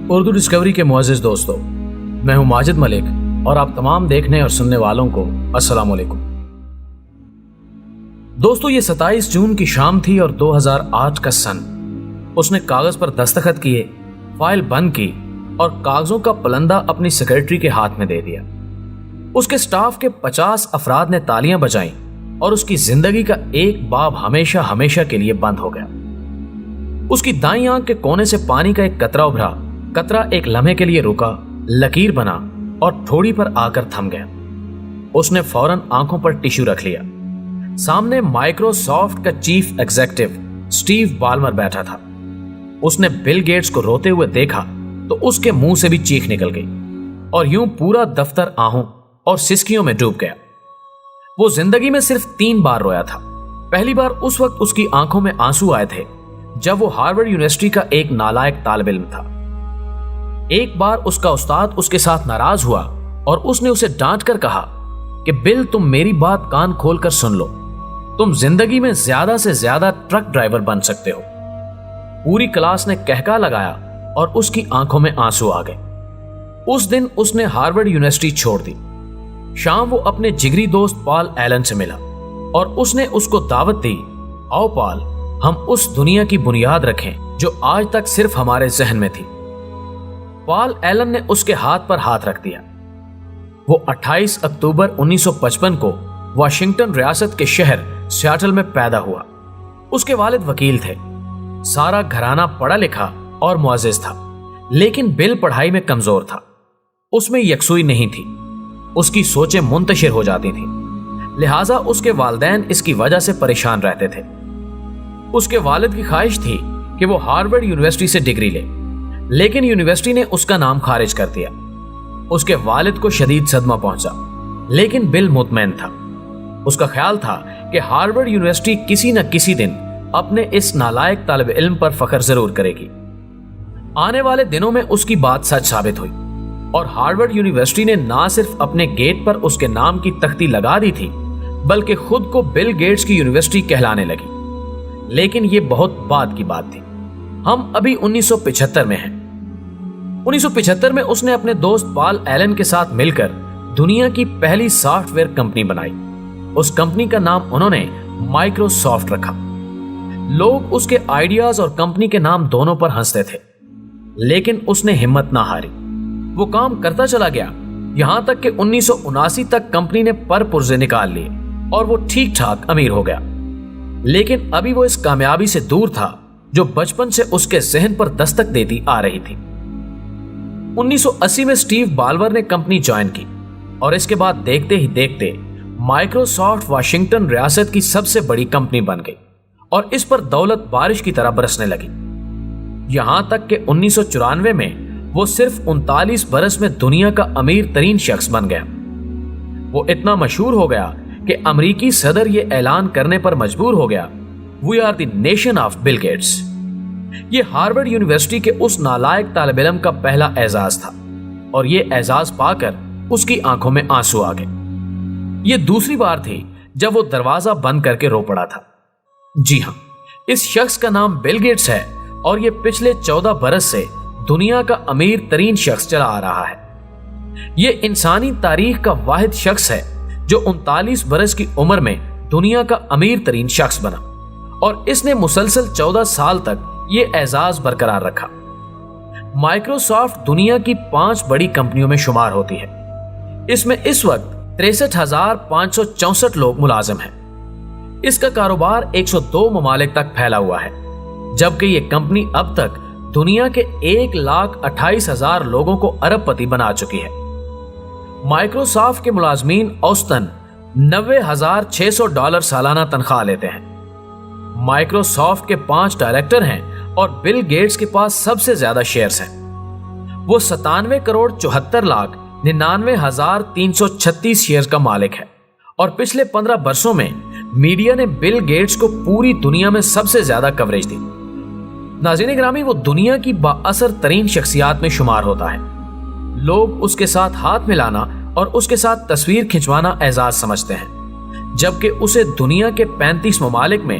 Urdu Discovery کے معزز دوستو، میں ہوں ماجد ملک اور آپ تمام دیکھنے اور سننے والوں کو السلام علیکم۔ دوستو، یہ 27 جون کی شام تھی اور 2008 کا سن۔ اس نے کاغذ پر دستخط کیے، فائل بند کی اور کاغذوں کا پلندہ اپنی سیکرٹری کے ہاتھ میں دے دیا۔ اس کے سٹاف کے 50 افراد نے تالیاں بجائیں اور اس کی زندگی کا ایک باب ہمیشہ ہمیشہ کے لیے بند ہو گیا۔ اس کی دائیں آنکھ کے کونے سے پانی کا ایک قطرہ ابھرا، قطرہ ایک لمحے کے لیے رکا، لکیر بنا اور تھوڑی پر آ کر تھم گیا۔ اس نے فوراً آنکھوں پر ٹیشو رکھ لیا۔ سامنے مائکروسافٹ کا چیف ایگزیکٹو سٹیو بالمر بیٹھا تھا۔ اس نے بل گیٹس کو روتے ہوئے دیکھا تو اس کے منہ سے بھی چیخ نکل گئی اور یوں پورا دفتر آہوں اور سسکیوں میں ڈوب گیا۔ وہ زندگی میں صرف 3 بار رویا تھا۔ پہلی بار اس وقت اس کی آنکھوں میں آنسو آئے تھے جب وہ ہارورڈ یونیورسٹی کا ایک نالائق طالب علم تھا۔ ایک بار اس کا استاد اس کے ساتھ ناراض ہوا اور اس نے اسے ڈانٹ کر کہا کہ بل، تم میری بات کان کھول کر سن لو، تم زندگی میں زیادہ سے زیادہ ٹرک ڈرائیور بن سکتے ہو۔ پوری کلاس نے کہکا لگایا اور اس کی آنکھوں میں آنسو آ گئے۔ اس دن اس نے ہارورڈ یونیورسٹی چھوڑ دی۔ شام وہ اپنے جگری دوست پال ایلن سے ملا اور اس نے اس کو دعوت دی، آؤ پال، ہم اس دنیا کی بنیاد رکھیں جو آج تک صرف ہمارے ذہن میں تھی۔ پال ایلن نے اس کے ہاتھ پر ہاتھ رکھ دیا۔ وہ 28 اکتوبر 1955 کو واشنگٹن ریاست کے شہر سیاٹل میں پیدا ہوا۔ اس کے والد وکیل تھے۔ سارا گھرانہ پڑھا لکھا اور معزز تھا، لیکن بل پڑھائی میں کمزور تھا۔ اس میں یکسوئی نہیں تھی، اس کی سوچیں منتشر ہو جاتی تھیں، لہٰذا اس کے والدین اس کی وجہ سے پریشان رہتے تھے۔ اس کے والد کی خواہش تھی کہ وہ ہارورڈ یونیورسٹی سے ڈگری لے، لیکن یونیورسٹی نے اس کا نام خارج کر دیا۔ اس کے والد کو شدید صدمہ پہنچا، لیکن بل مطمئن تھا۔ اس کا خیال تھا کہ ہارورڈ یونیورسٹی کسی نہ کسی دن اپنے اس نالائق طالب علم پر فخر ضرور کرے گی۔ آنے والے دنوں میں اس کی بات سچ ثابت ہوئی اور ہارورڈ یونیورسٹی نے نہ صرف اپنے گیٹ پر اس کے نام کی تختی لگا دی تھی، بلکہ خود کو بل گیٹس کی یونیورسٹی کہلانے لگی۔ لیکن یہ بہت بعد کی بات تھی۔ ہم ابھی 1975 میں ہیں۔ 1975 میں اس نے اپنے دوست پال ایلن کے ساتھ مل کر دنیا کی پہلی سافٹ ویئر کمپنی بنائی۔ اس کمپنی کا نام انہوں نے مائکروسافٹ رکھا۔ لوگ اس کے آئیڈیاز اور کمپنی کے نام دونوں پر ہنستے تھے، لیکن اس نے ہمت نہ ہاری۔ وہ کام کرتا چلا گیا، یہاں تک کہ 1979 تک کمپنی نے پر پرزے نکال لیے اور وہ ٹھیک ٹھاک امیر ہو گیا۔ لیکن ابھی وہ اس کامیابی سے دور تھا جو بچپن سے اس کے ذہن پر دستک دیتی آ رہی تھی۔ 1980 میں سٹیو بالمر نے کمپنی جوائن کی اور اس کے بعد دیکھتے ہی دیکھتے مائکروسافٹ واشنگٹن ریاست کی سب سے بڑی کمپنی بن گئی اور اس پر دولت بارش کی طرح برسنے لگی، یہاں تک کہ 1994 میں وہ صرف 39 برس میں دنیا کا امیر ترین شخص بن گیا۔ وہ اتنا مشہور ہو گیا کہ امریکی صدر یہ اعلان کرنے پر مجبور ہو گیا، We are the nation of Bill Gates۔ یہ ہارورڈ یونیورسٹی کے اس نالائق طالب علم کا پہلا اعزاز تھا اور یہ اعزاز پا کر اس کی آنکھوں میں آنسو آ گئے۔ یہ دوسری بار تھی جب وہ دروازہ بند کر کے رو پڑا تھا۔ جی ہاں، اس شخص کا نام بل گیٹس ہے اور یہ پچھلے 14 برس سے دنیا کا امیر ترین شخص چلا آ رہا ہے۔ یہ انسانی تاریخ کا واحد شخص ہے جو 39 برس کی عمر میں دنیا کا امیر ترین شخص بنا اور اس نے مسلسل 14 سال تک یہ اعزاز برقرار رکھا۔ مائکروسافٹ دنیا کی 5 بڑی کمپنیوں میں شمار ہوتی ہے۔ اس میں اس وقت 63,564 لوگ ملازم ہیں۔ اس کا کاروبار 102 ممالک تک پھیلا ہوا ہے، جبکہ یہ کمپنی اب تک دنیا کے 1,28,000 لوگوں کو ارب پتی بنا چکی ہے۔ مائکروسافٹ کے ملازمین اوسطاً $90,600 سالانہ تنخواہ لیتے ہیں۔ مائکروسافٹ کے 5 ڈائریکٹر ہیں اور بل گیٹس کے پاس سب سے زیادہ شیئرز ہیں۔ وہ 97,74,99,336 شیئرز کا مالک ہے اور پچھلے 15 برسوں میں میڈیا نے بل گیٹس کو پوری دنیا میں سب سے زیادہ کوریج دی۔ ناظرین گرامی، وہ دنیا کی با اثر ترین شخصیات میں شمار ہوتا ہے۔ لوگ اس کے ساتھ ہاتھ ملانا اور اس کے ساتھ تصویر کھنچوانا اعزاز سمجھتے ہیں، جبکہ اسے دنیا کے 35 ممالک میں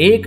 $1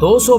$200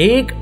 1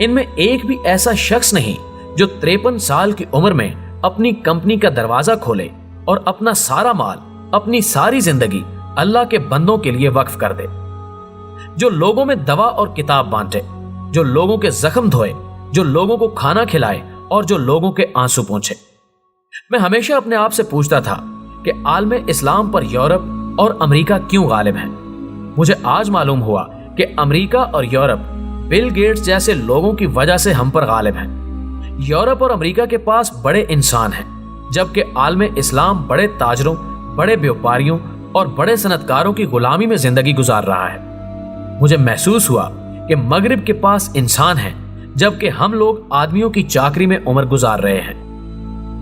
ان میں ایک بھی ایسا شخص نہیں جو 53 سال کی عمر میں اپنی کمپنی کا دروازہ کھولے اور اپنا سارا مال، اپنی ساری زندگی اللہ کے بندوں کے لیے وقف کر دے، جو لوگوں میں دوا اور کتاب بانٹے، جو لوگوں کے زخم دھوئے، جو لوگوں کو کھانا کھلائے اور جو لوگوں کے آنسو پونچھے۔ میں ہمیشہ اپنے آپ سے پوچھتا تھا کہ عالم اسلام پر یورپ اور امریکہ کیوں غالب ہیں۔ مجھے آج معلوم ہوا کہ امریکہ اور یورپ بل گیٹس جیسے لوگوں کی وجہ سے ہم پر غالب ہیں۔ یورپ اور امریکہ کے پاس بڑے انسان ہیں، جبکہ عالم اسلام بڑے تاجروں، بڑے بیوپاریوں اور بڑے صنعت کاروں کی غلامی میں زندگی گزار رہا ہے۔ مجھے محسوس ہوا کہ مغرب کے پاس انسان ہیں، جبکہ ہم لوگ آدمیوں کی چاکری میں عمر گزار رہے ہیں۔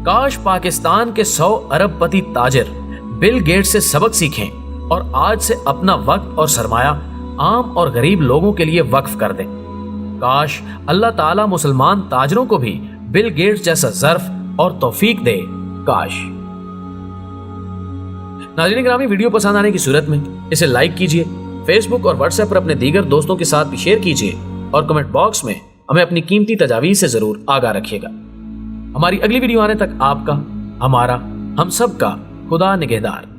کاش پاکستان کے 100 ارب پتی تاجر بل گیٹس سے سبق سیکھیں اور آج سے اپنا وقت اور سرمایہ عام اور غریب لوگوں کے لیے وقف کر دیں۔ کاش اللہ تعالیٰ مسلمان تاجروں کو بھی بل گیٹس جیسا ظرف اور توفیق دے، کاش۔ ناظرین گرامی، ویڈیو پسند آنے کی صورت میں اسے لائک کیجئے، فیس بک اور واٹس ایپ پر اپنے دیگر دوستوں کے ساتھ بھی شیئر کیجئے اور کمنٹ باکس میں ہمیں اپنی قیمتی تجاویز سے ضرور آگاہ رکھیے گا۔ ہماری اگلی ویڈیو آنے تک آپ کا، ہمارا، ہم سب کا خدا نگہدار۔